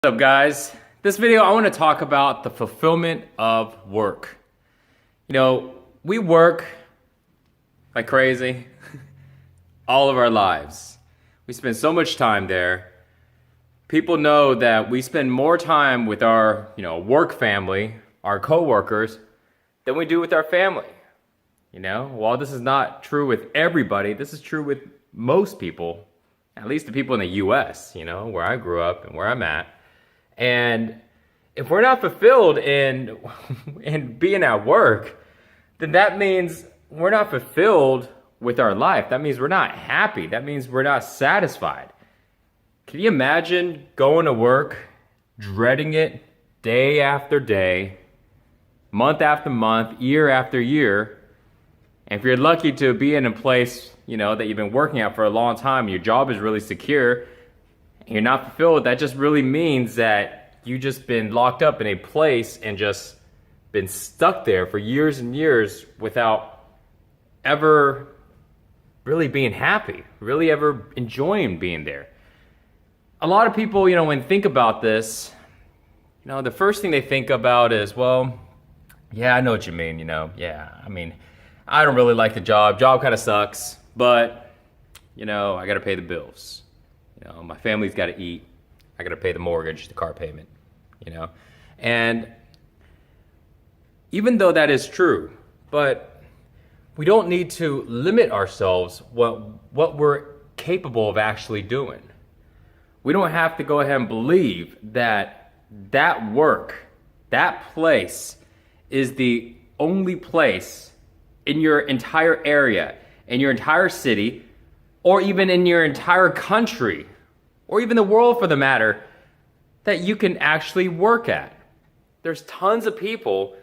What's up, guys? This video I want to talk about the fulfillment of work. We work like crazy all of our lives. We spend so much time there. People know that we spend more time with our, work family, our coworkers, than we do with our family. While this is not true with everybody, this is true with most people, at least the people in the US, where I grew up and where I'm at. And if we're not fulfilled in being at work, then that means we're not fulfilled with our life. That means we're not happy. That means we're not satisfied. Can you imagine going to work, dreading it day after day, month after month, year after year? And if you're lucky to be in a place, that you've been working at for a long time, your job is really secure, and you're not fulfilled, that just really means that you just been locked up in a place and just been stuck there for years and years without ever really being happy, really ever enjoying being there. A lot of people, when they think about this, the first thing they think about is, well, yeah, I know what you mean, I don't really like the job. Job kind of sucks, but, I got to pay the bills. My family's got to eat. I got to pay the mortgage, the car payment, And even though that is true, but we don't need to limit ourselves what we're capable of actually doing. We don't have to go ahead and believe that work, that place is the only place in your entire area, in your entire city, or even in your entire country, or even the world for the matter, that you can actually work at. There's tons of people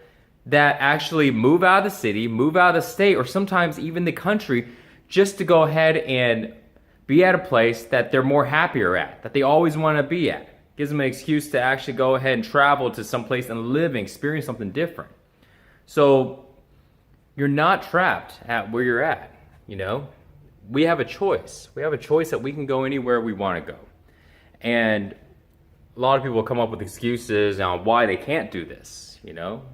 that actually move out of the city, move out of the state, or sometimes even the country just to go ahead and be at a place that they're more happier at, that they always want to be at. Gives them an excuse to actually go ahead and travel to some place and live and experience something different. So you're not trapped at where you're at, We have a choice. We have a choice that we can go anywhere we want to go. And a lot of people come up with excuses on why they can't do this,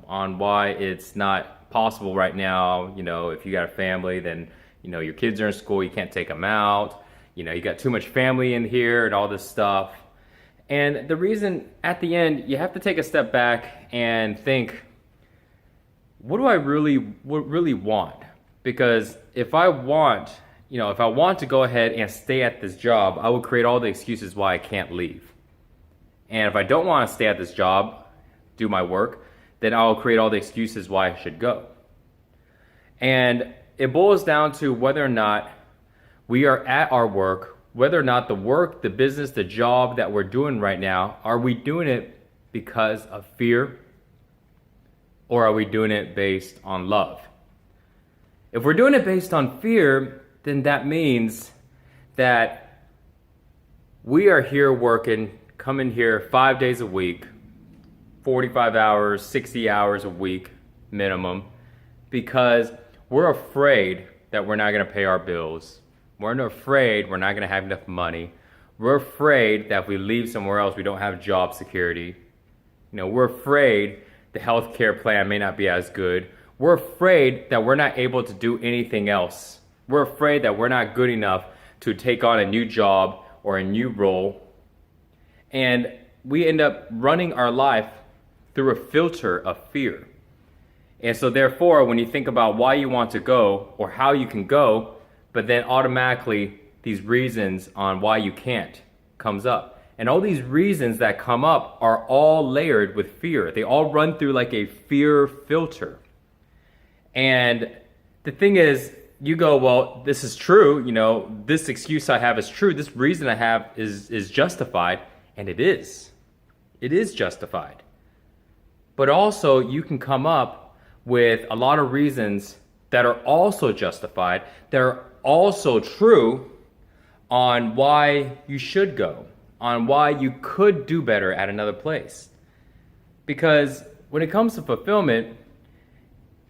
on why it's not possible right now. If you got a family, then, your kids are in school, you can't take them out. You got too much family in here and all this stuff. And the reason at the end, you have to take a step back and think, what do I really want? Because if I want to go ahead and stay at this job, I will create all the excuses why I can't leave. And if I don't want to stay at this job, do my work, then I'll create all the excuses why I should go. And it boils down to whether or not we are at our work, whether or not the work, the business, the job that we're doing right now, are we doing it because of fear, or are we doing it based on love? If we're doing it based on fear, then that means that we are here working, coming here 5 days a week, 45 hours, 60 hours a week minimum, because we're afraid that we're not going to pay our bills. We're afraid we're not going to have enough money. We're afraid that if we leave somewhere else, we don't have job security. We're afraid the healthcare plan may not be as good. We're afraid that we're not able to do anything else. We're afraid that we're not good enough to take on a new job or a new role. And we end up running our life through a filter of fear. And so therefore, when you think about why you want to go or how you can go, but then automatically these reasons on why you can't comes up. And all these reasons that come up are all layered with fear. They all run through like a fear filter. And the thing is, you go, well, this is true, this excuse I have is true, this reason I have is justified, and it is. It is justified. But also, you can come up with a lot of reasons that are also justified, that are also true on why you should go, on why you could do better at another place. Because when it comes to fulfillment,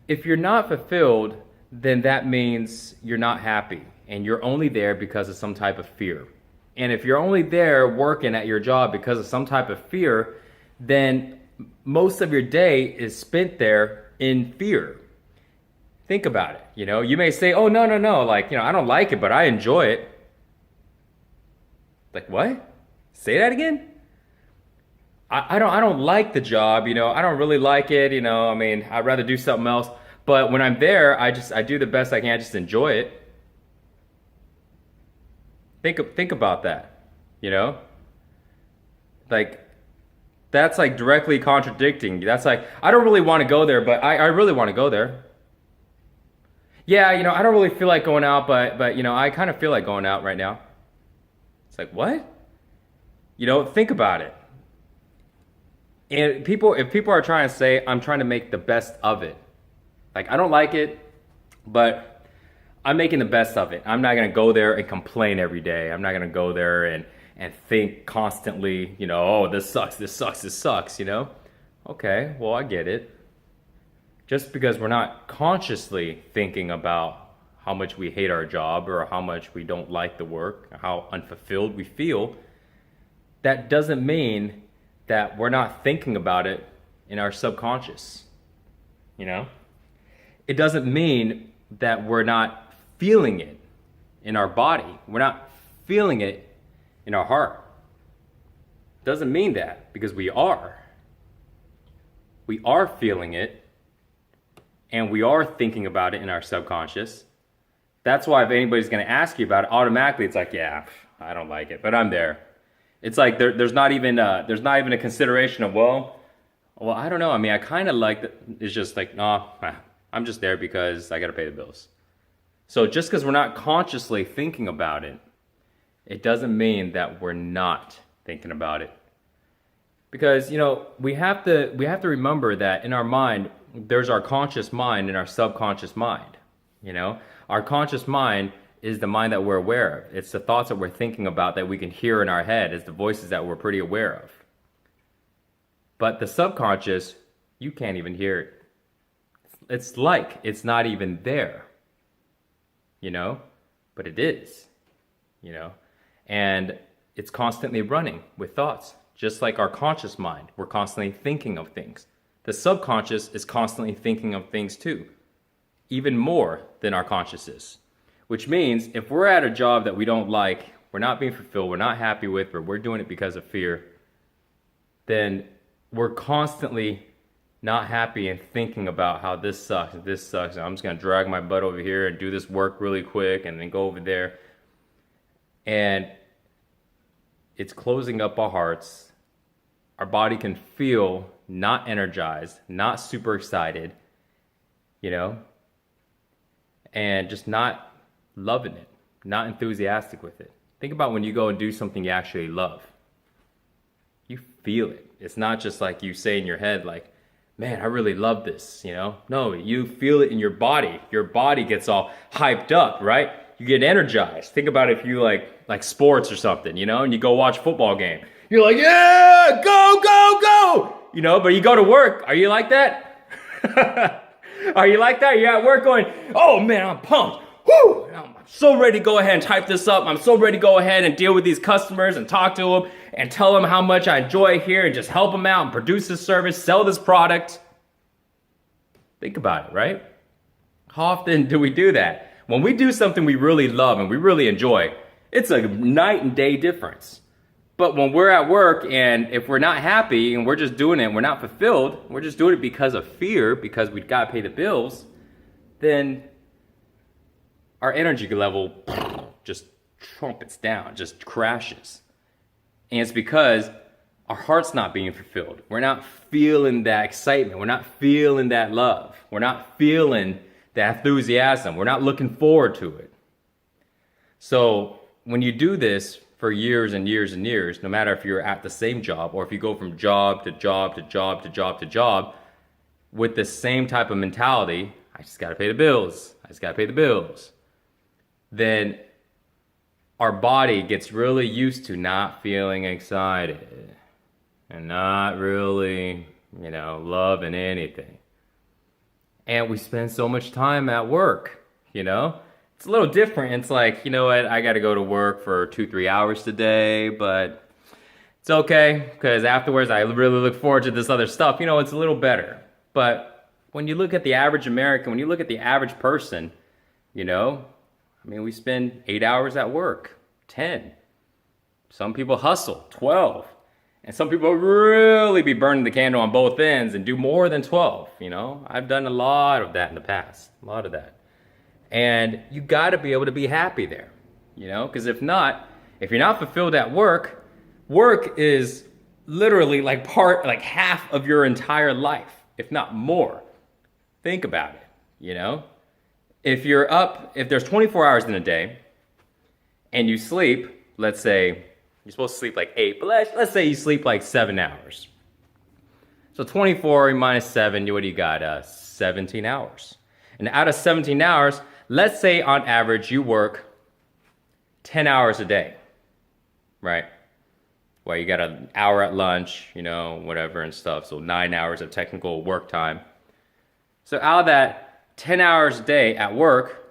if you're not fulfilled, then that means you're not happy and you're only there because of some type of fear. And if you're only there working at your job because of some type of fear, then most of your day is spent there in fear. Think about it. You may say, oh, no. Like, I don't like it, but I enjoy it. Like, what? Say that again? I don't like the job, I don't really like it, I'd rather do something else. But when I'm there, I do the best I can, I just enjoy it. Think about that, Like, that's like directly contradicting. That's like, I don't really want to go there, but I really want to go there. Yeah, I don't really feel like going out, but I kind of feel like going out right now. It's like, what? Think about it. And if people are trying to say, I'm trying to make the best of it. Like, I don't like it, but I'm making the best of it. I'm not going to go there and complain every day. I'm not going to go there and think constantly, oh, this sucks. Okay, well, I get it. Just because we're not consciously thinking about how much we hate our job or how much we don't like the work, or how unfulfilled we feel, that doesn't mean that we're not thinking about it in our subconscious. It doesn't mean that we're not feeling it in our body. We're not feeling it in our heart. It doesn't mean that, because we are. We are feeling it, and we are thinking about it in our subconscious. That's why if anybody's going to ask you about it, automatically it's like, yeah, I don't like it, but I'm there. It's like there's not even a consideration of, well, I don't know. I kind of like it. It's just like, no, I'm just there because I got to pay the bills. So just because we're not consciously thinking about it, it doesn't mean that we're not thinking about it. Because, we have to remember that in our mind, there's our conscious mind and our subconscious mind. Our conscious mind is the mind that we're aware of. It's the thoughts that we're thinking about that we can hear in our head. It's the voices that we're pretty aware of. But the subconscious, you can't even hear it. It's like it's not even there, but it is, and it's constantly running with thoughts, just like our conscious mind. We're constantly thinking of things. The subconscious is constantly thinking of things too, even more than our conscious is. Which means if we're at a job that we don't like, we're not being fulfilled, we're not happy with, or we're doing it because of fear, then we're constantly not happy and thinking about how this sucks, and I'm just going to drag my butt over here and do this work really quick and then go over there. And it's closing up our hearts. Our body can feel not energized, not super excited, and just not loving it, not enthusiastic with it. Think about when you go and do something you actually love. You feel it. It's not just like you say in your head, like, man, I really love this, No, you feel it in your body. Your body gets all hyped up, right? You get energized. Think about if you like sports or something, and you go watch a football game. You're like, yeah, go, go, go! But you go to work. Are you like that? Are you like that? You're at work going, oh man, I'm pumped. Woo! I'm so ready to go ahead and type this up. I'm so ready to go ahead and deal with these customers and talk to them and tell them how much I enjoy here and just help them out and produce this service, sell this product. Think about it, right? How often do we do that? When we do something we really love and we really enjoy, it's a night and day difference. But when we're at work and if we're not happy and we're just doing it and we're not fulfilled, we're just doing it because of fear, because we've got to pay the bills, then our energy level just trumpets down, just crashes. And it's because our heart's not being fulfilled. We're not feeling that excitement. We're not feeling that love. We're not feeling that enthusiasm. We're not looking forward to it. So when you do this for years and years and years, no matter if you're at the same job or if you go from job to job to job to job to job with the same type of mentality, I just got to pay the bills. I just got to pay the bills. Then our body gets really used to not feeling excited and not really, loving anything. And we spend so much time at work, it's a little different. It's like, you know what, I got to go to work for 2-3 hours today, but it's okay because afterwards I really look forward to this other stuff. You know, it's a little better. But when you look at the average American, when you look at the average person, you know, I mean, we spend 8 hours at work, 10. Some people hustle, 12. And some people really be burning the candle on both ends and do more than 12, you know? I've done a lot of that in the past, a lot of that. And you got to be able to be happy there, you know? Because if not, if you're not fulfilled at work, work is literally like half of your entire life, if not more. Think about it, you know? If there's 24 hours in a day and you sleep, let's say, you're supposed to sleep like 8, but let's say you sleep like 7 hours. So 24 minus 7, what do you got? 17 hours. And out of 17 hours, let's say on average you work 10 hours a day, right? Well, you got an hour at lunch, you know, whatever and stuff. So 9 hours of technical work time. So out of that 10 hours a day at work,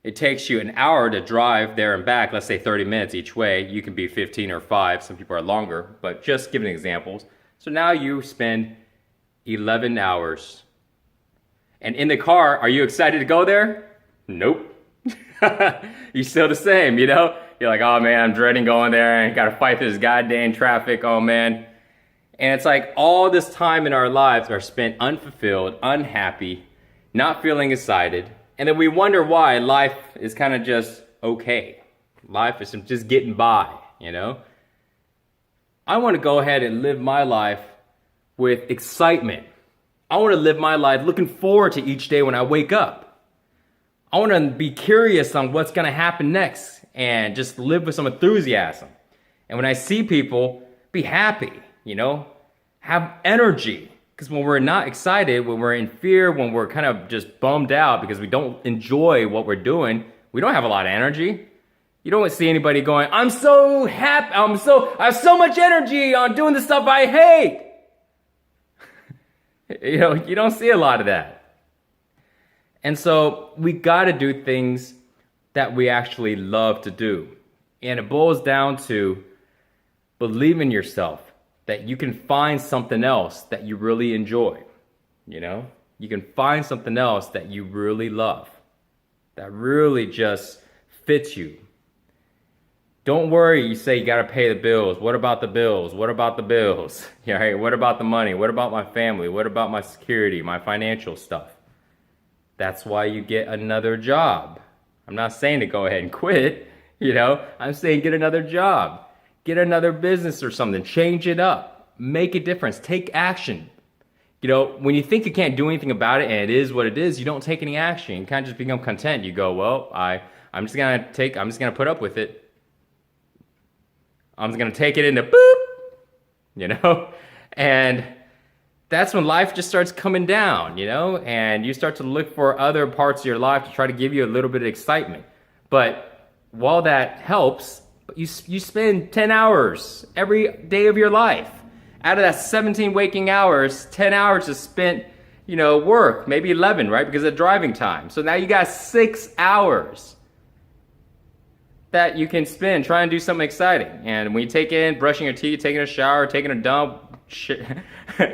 it takes you an hour to drive there and back, let's say 30 minutes each way. You can be 15 or 5, some people are longer, but just giving examples. So now you spend 11 hours. And in the car, are you excited to go there? Nope. You're still the same, you know? You're like, oh man, I'm dreading going there and gotta fight this goddamn traffic, oh man. And it's like all this time in our lives are spent unfulfilled, unhappy, not feeling excited. And then we wonder why life is kind of just okay. Life is just getting by, you know? I want to go ahead and live my life with excitement. I want to live my life looking forward to each day when I wake up. I want to be curious on what's going to happen next and just live with some enthusiasm. And when I see people, be happy, you know? Have energy. Because when we're not excited, when we're in fear, when we're kind of just bummed out because we don't enjoy what we're doing, we don't have a lot of energy. You don't see anybody going, I'm so happy, I have so much energy on doing the stuff I hate. You know, you don't see a lot of that. And so we got to do things that we actually love to do. And it boils down to believe in yourself. That you can find something else that you really enjoy, you know? You can find something else that you really love, that really just fits you. Don't worry, you say you gotta pay the bills. What about the bills? What about the bills? Yeah, right? What about the money? What about my family? What about my security, my financial stuff? That's why you get another job. I'm not saying to go ahead and quit, you know? I'm saying get another job. Get another business or something. Change it up. Make a difference. Take action. You know, when you think you can't do anything about it and it is what it is, you don't take any action. You kind of just become content. You go, well, I'm just gonna put up with it. I'm just gonna take it into boop, you know? And that's when life just starts coming down, you know? And you start to look for other parts of your life to try to give you a little bit of excitement. But while that helps, but you spend 10 hours every day of your life. Out of that 17 waking hours, 10 hours is spent, you know, work, maybe 11, right? Because of driving time. So now you got 6 hours that you can spend trying to do something exciting. And when you take in brushing your teeth, taking a shower, taking a dump,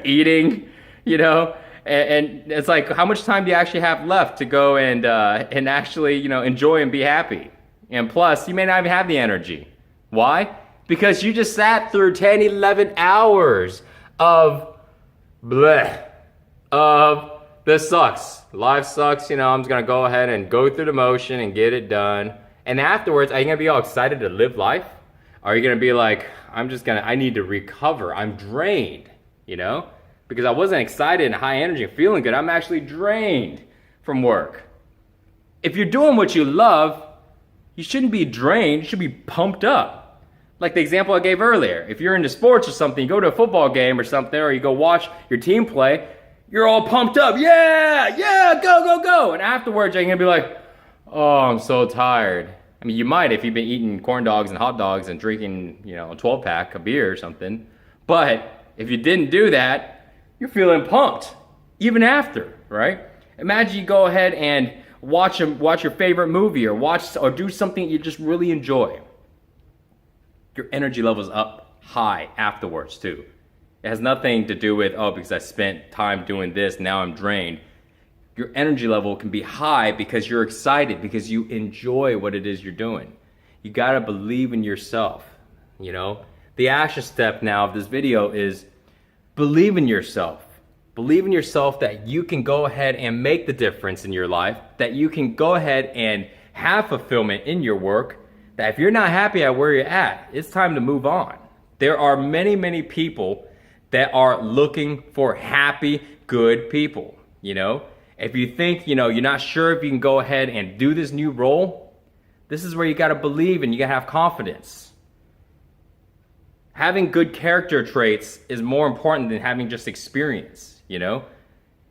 eating, you know, and it's like, how much time do you actually have left to go and actually, you know, enjoy and be happy? And plus, you may not even have the energy. Why? Because you just sat through 10, 11 hours of bleh, of this sucks. Life sucks, you know, I'm just gonna go ahead and go through the motion and get it done. And afterwards, are you gonna be all excited to live life? Or are you gonna be like, I need to recover, I'm drained, you know? Because I wasn't excited and high energy and feeling good, I'm actually drained from work. If you're doing what you love, you shouldn't be drained, you should be pumped up. Like the example I gave earlier. If you're into sports or something, you go to a football game or something, or you go watch your team play, you're all pumped up. Yeah, go, go, go. And afterwards, you're going to be like, oh, I'm so tired. I mean, you might if you've been eating corn dogs and hot dogs and drinking, you know, a 12-pack of beer or something. But if you didn't do that, you're feeling pumped, even after, right? Imagine you go ahead and watch your favorite movie or do something you just really enjoy. Your energy level's up high afterwards too. It has nothing to do with, oh, because I spent time doing this, now I'm drained. Your energy level can be high because you're excited, because you enjoy what it is you're doing. You gotta believe in yourself, you know? The action step now of this video is believe in yourself. Believe in yourself that you can go ahead and make the difference in your life, that you can go ahead and have fulfillment in your work, that if you're not happy at where you're at, it's time to move on. There are many, many people that are looking for happy, good people, you know? If you think, you know, you're not sure if you can go ahead and do this new role, this is where you gotta believe and you gotta have confidence. Having good character traits is more important than having just experience, you know?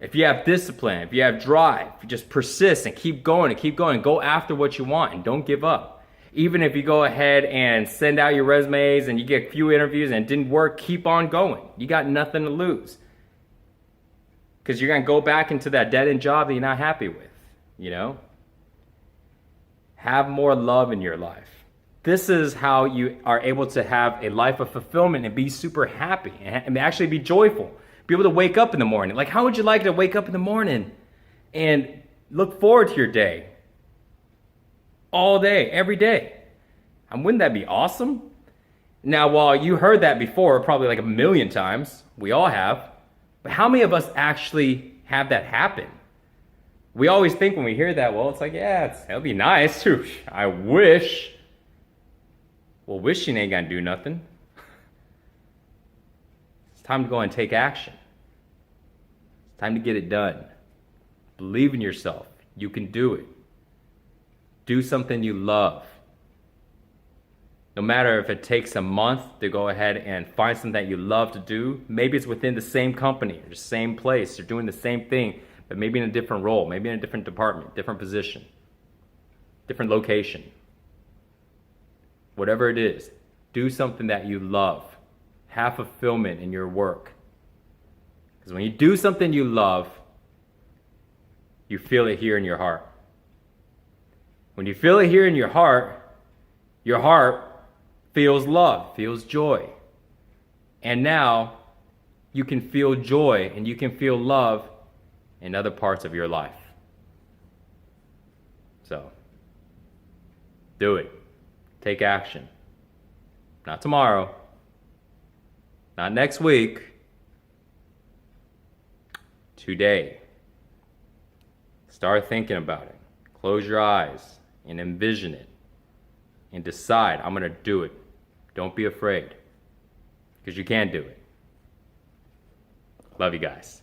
If you have discipline, if you have drive, if you just persist and keep going, go after what you want and don't give up. Even if you go ahead and send out your resumes and you get a few interviews and it didn't work, keep on going. You got nothing to lose. Because you're going to go back into that dead-end job that you're not happy with, you know? Have more love in your life. This is how you are able to have a life of fulfillment and be super happy and actually be joyful. Be able to wake up in the morning. Like, how would you like to wake up in the morning and look forward to your day? All day, every day. And wouldn't that be awesome? Now, while you heard that before, probably like a million times, we all have, but how many of us actually have that happen? We always think when we hear that, well, it's like, yeah, it'll be nice. I wish. Well, wishing ain't gonna do nothing. It's time to go and take action. It's time to get it done. Believe in yourself. You can do it. Do something you love. No matter if it takes a month to go ahead and find something that you love to do, maybe it's within the same company or the same place, you're doing the same thing, but maybe in a different role, maybe in a different department, different position, different location. Whatever it is, do something that you love. Have fulfillment in your work. Because when you do something you love, you feel it here in your heart. When you feel it here in your heart feels love, feels joy. And now you can feel joy and you can feel love in other parts of your life. So, do it. Take action. Not tomorrow. Not next week. Today. Start thinking about it. Close your eyes and envision it and decide, I'm gonna do it. Don't be afraid, because you can do it. Love you guys.